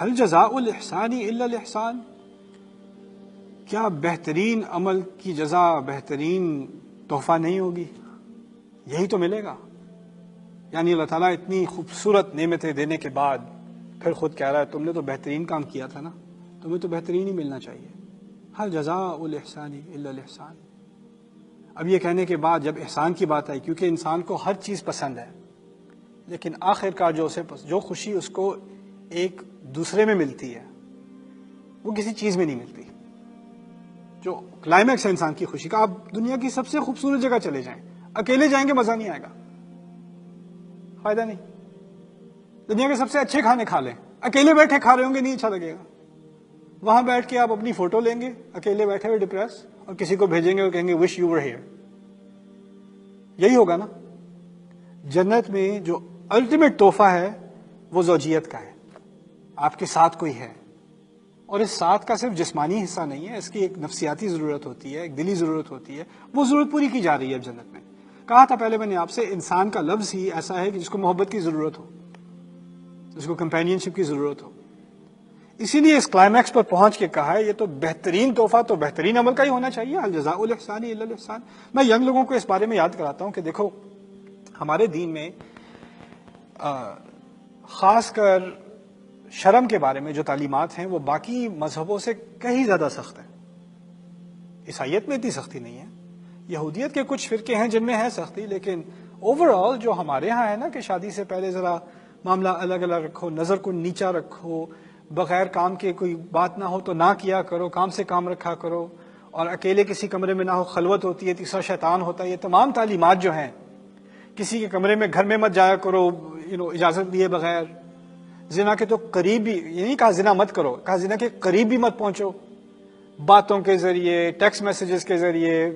حل جزاء الاحسان الا الاحسان، کیا بہترین عمل کی جزا بہترین تحفہ نہیں ہوگی؟ یہی تو ملے گا. یعنی اللہ تعالیٰ اتنی خوبصورت نعمتیں دینے کے بعد پھر خود کہہ رہا ہے تم نے تو بہترین کام کیا تھا نا، تمہیں تو بہترین ہی ملنا چاہیے. حل جزاء الاحسان الا الاحسان. اب یہ کہنے کے بعد جب احسان کی بات آئی، کیونکہ انسان کو ہر چیز پسند ہے، لیکن آخر کار جو خوشی اس کو ایک دوسرے میں ملتی ہے وہ کسی چیز میں نہیں ملتی. جو کلائمیکس ہے انسان کی خوشی کا، آپ دنیا کی سب سے خوبصورت جگہ چلے جائیں، اکیلے جائیں گے مزہ نہیں آئے گا، فائدہ نہیں. دنیا کے سب سے اچھے کھانے کھا لیں، اکیلے بیٹھے کھا رہے ہوں گے نہیں اچھا لگے گا. وہاں بیٹھ کے آپ اپنی فوٹو لیں گے اکیلے بیٹھے ہوئے ڈپریس، اور کسی کو بھیجیں گے اور کہیں گے وش یو ور ہیئر. یہی ہوگا نا. جنت میں جو الٹیمیٹ تحفہ ہے وہ زوجیت کا ہے، آپ کے ساتھ کوئی ہے. اور اس ساتھ کا صرف جسمانی حصہ نہیں ہے، اس کی ایک نفسیاتی ضرورت ہوتی ہے، ایک دلی ضرورت ہوتی ہے. وہ ضرورت پوری کی جا رہی ہے اب جنت میں. کہا تھا پہلے میں نے آپ سے، انسان کا لفظ ہی ایسا ہے کہ جس کو محبت کی ضرورت ہو، جس کو کمپینین شپ کی ضرورت ہو. اسی لیے اس کلائمیکس پر پہنچ کے کہا ہے یہ تو بہترین تحفہ تو بہترین عمل کا ہی ہونا چاہیے. حل جزاء الاحسان الا الاحسان. میں ینگ لوگوں کو اس بارے میں یاد کراتا ہوں کہ دیکھو ہمارے دین میں خاص کر شرم کے بارے میں جو تعلیمات ہیں وہ باقی مذہبوں سے کہیں زیادہ سخت ہیں. عیسائیت میں اتنی سختی نہیں ہے، یہودیت کے کچھ فرقے ہیں جن میں ہے سختی، لیکن اوور آل جو ہمارے ہاں ہے نا کہ شادی سے پہلے ذرا معاملہ الگ الگ رکھو، نظر کو نیچا رکھو، بغیر کام کے کوئی بات نہ ہو تو نہ کیا کرو، کام سے کام رکھا کرو، اور اکیلے کسی کمرے میں نہ ہو، خلوت ہوتی ہے، تیسرا شیطان ہوتا ہے. یہ تمام تعلیمات جو ہیں، کسی کے کمرے میں گھر میں مت جایا کرو اجازت دیے بغیر. زنا کے تو قریب بھی، یہ نہیں کہا زنا مت کرو، کہا زنا کے قریب بھی مت پہنچو. باتوں کے ذریعے، ٹیکسٹ میسیجز کے ذریعے،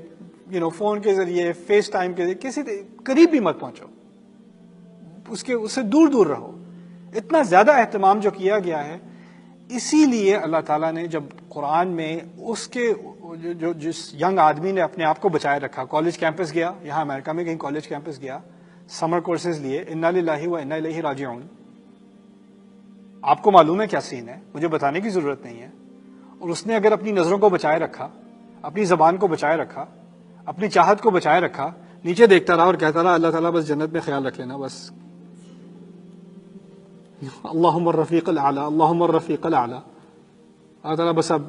فون کے ذریعے، فیس ٹائم کے ذریعے، کسی قریب بھی مت پہنچو، اس سے دور دور رہو. اتنا زیادہ اہتمام جو کیا گیا ہے. اسی لیے اللہ تعالیٰ نے جب قرآن میں اس کے جس ینگ آدمی نے اپنے آپ کو بچائے رکھا، کالج کیمپس گیا، یہاں امریکہ میں کہیں کالج کیمپس گیا، سمر کورسز لیے، انا للہ و انا الیہ راجعون. آپ کو معلوم ہے کیا سین ہے، مجھے بتانے کی ضرورت نہیں ہے. اور اس نے اگر اپنی نظروں کو بچائے رکھا، اپنی زبان کو بچائے رکھا، اپنی چاہت کو بچائے رکھا، نیچے دیکھتا رہا اور کہتا رہا اللہ تعالیٰ بس جنت میں خیال رکھ لینا، بس اللہم الرفیق الاعلی، اللہم الرفیق الاعلی. اللہ تعالیٰ بس اب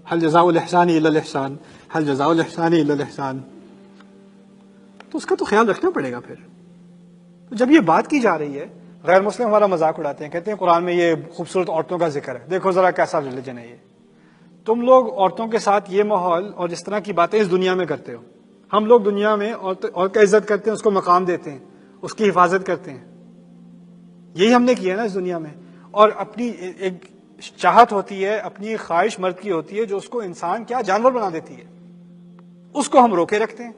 حل جزاء الاحسان الا الاحسان، حل جزاء الاحسان الا الاحسان. تو اس کا تو خیال رکھنا پڑے گا. پھر جب یہ بات کی جا رہی ہے، غیر مسلم ہمارا مذاق اڑاتے ہیں، کہتے ہیں قرآن میں یہ خوبصورت عورتوں کا ذکر ہے، دیکھو ذرا کیسا ریلیجن ہے یہ. تم لوگ عورتوں کے ساتھ یہ ماحول اور اس طرح کی باتیں اس دنیا میں کرتے ہو. ہم لوگ دنیا میں عورت کا عزت کرتے ہیں، اس کو مقام دیتے ہیں، اس کی حفاظت کرتے ہیں. یہی ہم نے کیا نا اس دنیا میں. اور اپنی ایک چاہت ہوتی ہے، اپنی خواہش مرد کی ہوتی ہے جو اس کو انسان کیا جانور بنا دیتی ہے، اس کو ہم روکے رکھتے ہیں.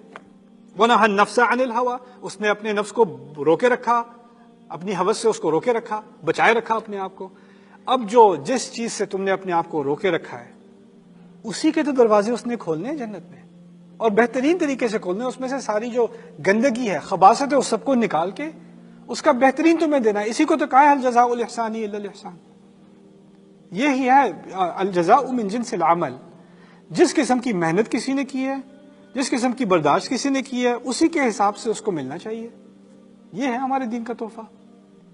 وَنَهَى النَّفْسَ عَنِ الْهَوَىٰ، اس نے اپنے نفس کو روکے رکھا، اپنی حوث سے اس کو روکے رکھا، بچائے رکھا اپنے آپ کو. اب جس چیز سے تم نے اپنے آپ کو روکے رکھا ہے اسی کے تو دروازے اس نے کھولنے ہیں جنت میں، اور بہترین طریقے سے کھولنے. اس میں سے ساری جو گندگی ہے، خباثت ہے، اس سب کو نکال کے اس کا بہترین تمہیں دینا ہے. اسی کو تو کہا ہے الجزاء الاحسان الا الاحسان. یہی ہے الجزاء من جنس العمل. جس قسم کی محنت کسی نے کی ہے، جس قسم کی برداشت کسی نے کی ہے، اسی کے حساب سے اس کو ملنا چاہیے. یہ ہے ہمارے دین کا تحفہ.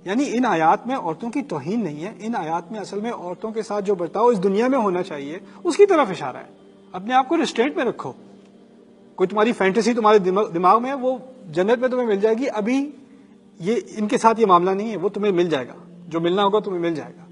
یعنی ان آیات میں عورتوں کی توہین نہیں ہے، ان آیات میں اصل میں عورتوں کے ساتھ جو برتاؤ اس دنیا میں ہونا چاہیے اس کی طرف اشارہ ہے. اپنے آپ کو ریسٹرینٹ میں رکھو. کوئی تمہاری فینٹیسی تمہارے دماغ میں ہے، وہ جنت میں تمہیں مل جائے گی. ابھی یہ ان کے ساتھ یہ معاملہ نہیں ہے، وہ تمہیں مل جائے گا، جو ملنا ہوگا تمہیں مل جائے گا.